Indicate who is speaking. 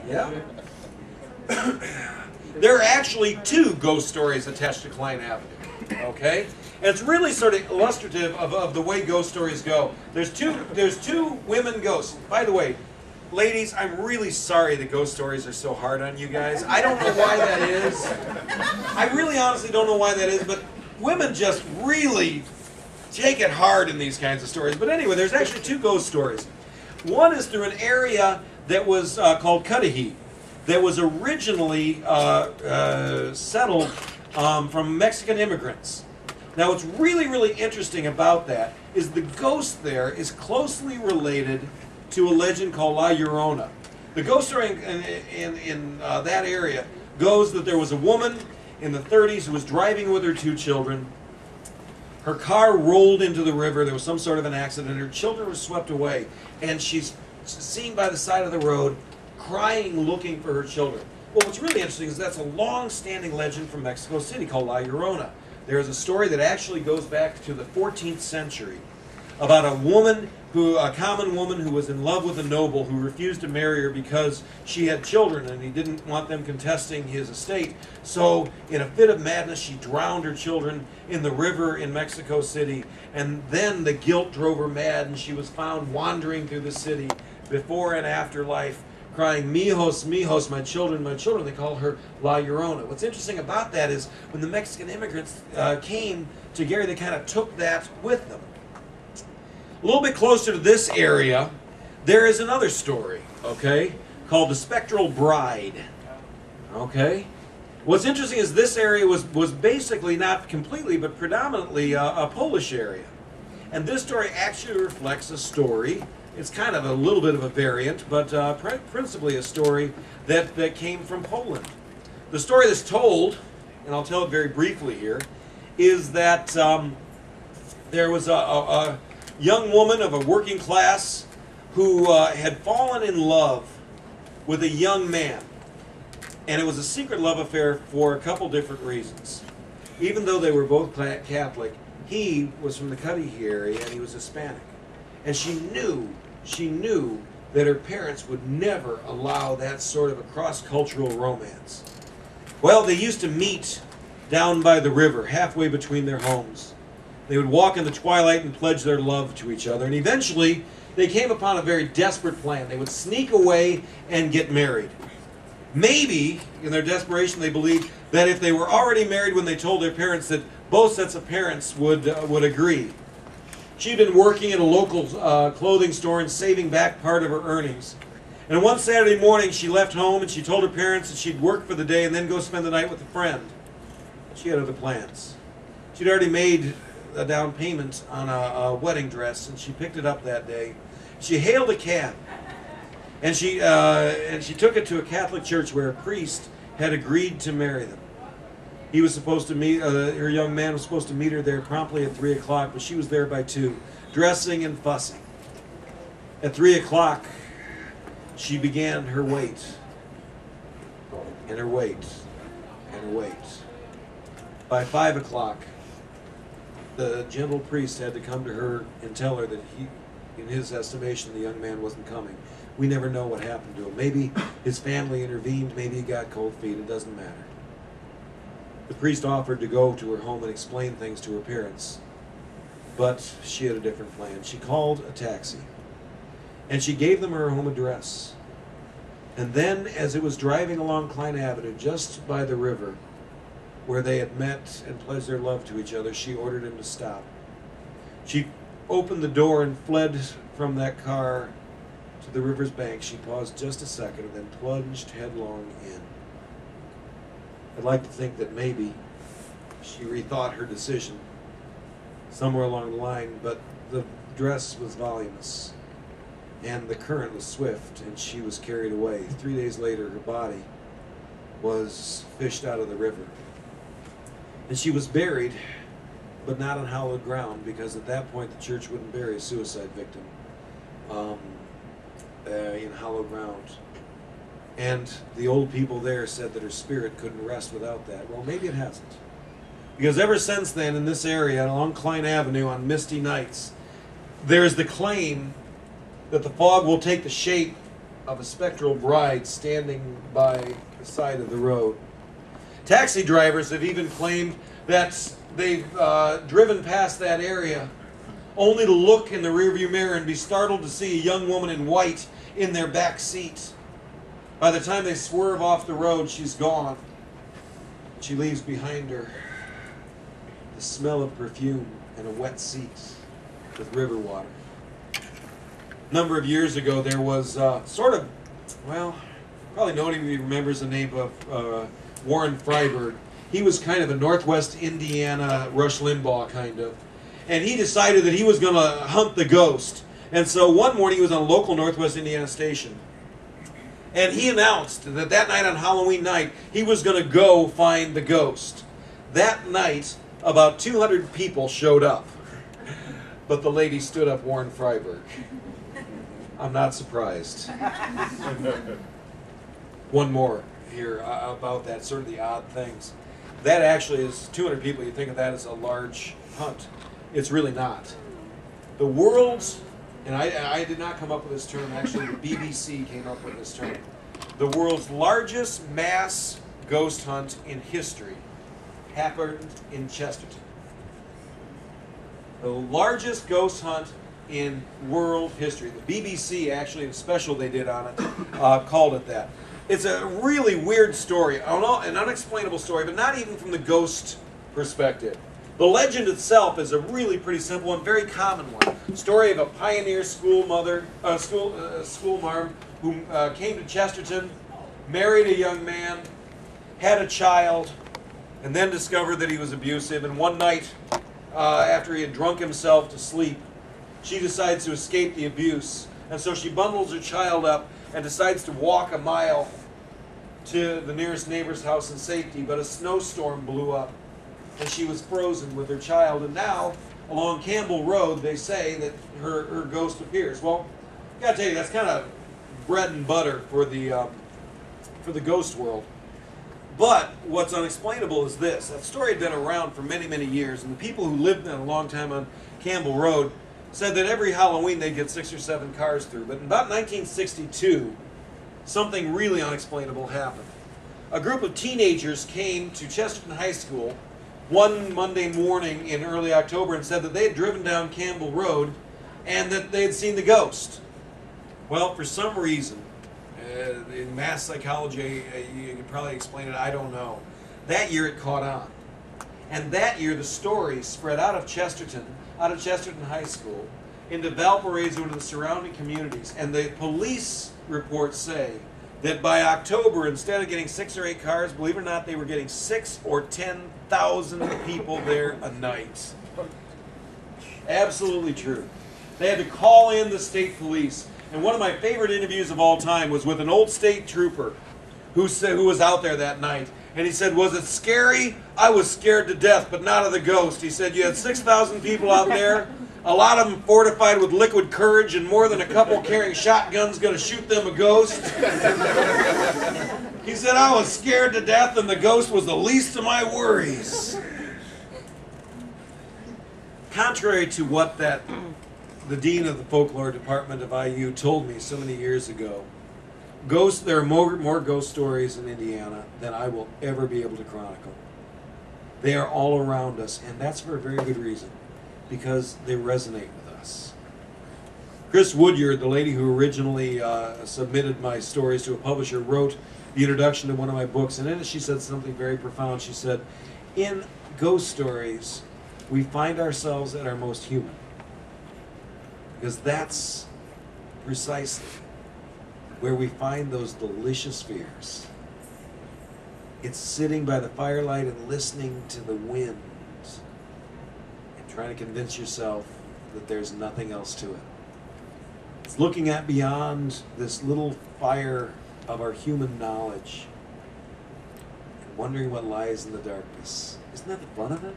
Speaker 1: Yeah. There are actually 2 ghost stories attached to Klein Avenue. Okay? And it's really sort of illustrative of the way ghost stories go. There's two women ghosts. By the way, ladies, I'm really sorry the ghost stories are so hard on you guys. I don't know why that is. I really honestly don't know why that is, but women just really take it hard in these kinds of stories. But anyway, there's actually 2 ghost stories. One is through an area that was called Cudahy, that was originally settled from Mexican immigrants. Now what's really, really interesting about that is the ghost there is closely related to a legend called La Llorona. The ghost story in that area goes that there was a woman in the 30s who was driving with her 2 children. Her car rolled into the river. There was some sort of an accident. Her children were swept away. And she's seen by the side of the road, crying, looking for her children. Well, what's really interesting is that's a long-standing legend from Mexico City called La Llorona. There is a story that actually goes back to the 14th century about a woman a common woman who was in love with a noble who refused to marry her because she had children and he didn't want them contesting his estate. So in a fit of madness, she drowned her children in the river in Mexico City, and then the guilt drove her mad, and she was found wandering through the city before and after life, crying, "Mijos, mijos, my children, my children." They call her La Llorona. What's interesting about that is when the Mexican immigrants came to Gary, they kind of took that with them. A little bit closer to this area, there is another story, okay, called the Spectral Bride. Okay? What's interesting is this area was basically, not completely, but predominantly a Polish area. And this story actually reflects a story. It's kind of a little bit of a variant, but principally a story that came from Poland. The story that's told, and I'll tell it very briefly here, is that there was a young woman of a working class who had fallen in love with a young man. And it was a secret love affair for a couple different reasons. Even though they were both Catholic, he was from the Cudahy area and he was Hispanic. And she knew that her parents would never allow that sort of a cross-cultural romance. Well, they used to meet down by the river, halfway between their homes. They would walk in the twilight and pledge their love to each other. And eventually, they came upon a very desperate plan. They would sneak away and get married. Maybe, in their desperation, they believed that if they were already married when they told their parents, that both sets of parents would agree. She'd been working at a local clothing store and saving back part of her earnings. And one Saturday morning, she left home and she told her parents that she'd work for the day and then go spend the night with a friend. She had other plans. She'd already made a down payment on a wedding dress, and she picked it up that day. She hailed a cab, and she took it to a Catholic church where a priest had agreed to marry them. He was supposed to meet, her young man was supposed to meet her there promptly at 3 o'clock, but she was there by 2, dressing and fussing. At 3 o'clock, she began her wait, and her wait, and her wait. By 5 o'clock, the gentle priest had to come to her and tell her that in his estimation, the young man wasn't coming. We never know what happened to him. Maybe his family intervened, maybe he got cold feet, it doesn't matter. The priest offered to go to her home and explain things to her parents, but she had a different plan. She called a taxi, and she gave them her home address. And then, as it was driving along Klein Avenue, just by the river, where they had met and pledged their love to each other, she ordered him to stop. She opened the door and fled from that car to the river's bank. She paused just a second and then plunged headlong in. I'd like to think that maybe she rethought her decision somewhere along the line, but the dress was voluminous and the current was swift, and she was carried away. 3 days later, her body was fished out of the river. And she was buried, but not on hallowed ground, because at that point the church wouldn't bury a suicide victim in hallowed ground. And the old people there said that her spirit couldn't rest without that. Well, maybe it hasn't. Because ever since then, in this area, along Klein Avenue on misty nights, there's the claim that the fog will take the shape of a spectral bride standing by the side of the road. Taxi drivers have even claimed that they've driven past that area only to look in the rearview mirror and be startled to see a young woman in white in their back seat. By the time they swerve off the road, she's gone. She leaves behind her the smell of perfume and a wet seat with river water. A number of years ago, there was well, probably nobody remembers the name of Warren Freiberg. He was kind of a Northwest Indiana Rush Limbaugh kind of. And he decided that he was going to hunt the ghost. And so one morning he was on a local Northwest Indiana station. And he announced that that night on Halloween night, he was going to go find the ghost. That night, about 200 people showed up. But the lady stood up Warren Freiberg. I'm not surprised. One more here about that, sort of the odd things. That actually is 200 people. You think of that as a large hunt. It's really not. The world's, and I did not come up with this term, actually the BBC came up with this term. The world's largest mass ghost hunt in history happened in Chesterton. The largest ghost hunt in world history. The BBC, actually, a special they did on it, called it that. It's a really weird story, an unexplainable story, but not even from the ghost perspective. The legend itself is a really pretty simple and very common one. Story of a pioneer school marm who came to Chesterton, married a young man, had a child, and then discovered that he was abusive. And one night, after he had drunk himself to sleep, she decides to escape the abuse. And so she bundles her child up and decides to walk a mile to the nearest neighbor's house in safety, but a snowstorm blew up, and she was frozen with her child. And now, along Campbell Road, they say that her ghost appears. Well, I gotta tell you, that's kind of bread and butter for the ghost world. But what's unexplainable is this. That story had been around for many, many years, and the people who lived there a long time on Campbell Road said that every Halloween they'd get 6 or 7 cars through. But in about 1962, something really unexplainable happened. A group of teenagers came to Chesterton High School one Monday morning in early October and said that they had driven down Campbell Road and that they had seen the ghost. Well, for some reason, in mass psychology, you could probably explain it, I don't know. That year it caught on. And that year the story spread out of Chesterton High School, into Valparaiso, into the surrounding communities. And the police reports say that by October, instead of getting 6 or 8 cars, believe it or not, they were getting 6,000 or 10,000 people there a night. Absolutely true. They had to call in the state police. And one of my favorite interviews of all time was with an old state trooper who was out there that night. And he said, "Was it scary? I was scared to death, but not of the ghost." He said, "You had 6,000 people out there, a lot of them fortified with liquid courage, and more than a couple carrying shotguns going to shoot them a ghost." He said, "I was scared to death, and the ghost was the least of my worries." Contrary to what the dean of the folklore department of IU told me so many years ago, there are more ghost stories in Indiana than I will ever be able to chronicle. They are all around us, and that's for a very good reason, because they resonate with us. Chris Woodyard, the lady who originally submitted my stories to a publisher, wrote the introduction to one of my books, and in it she said something very profound. She said, "In ghost stories, we find ourselves at our most human." Because that's precisely where we find those delicious fears. It's sitting by the firelight and listening to the wind and trying to convince yourself that there's nothing else to it. It's looking at beyond this little fire of our human knowledge and wondering what lies in the darkness. Isn't that the fun of it?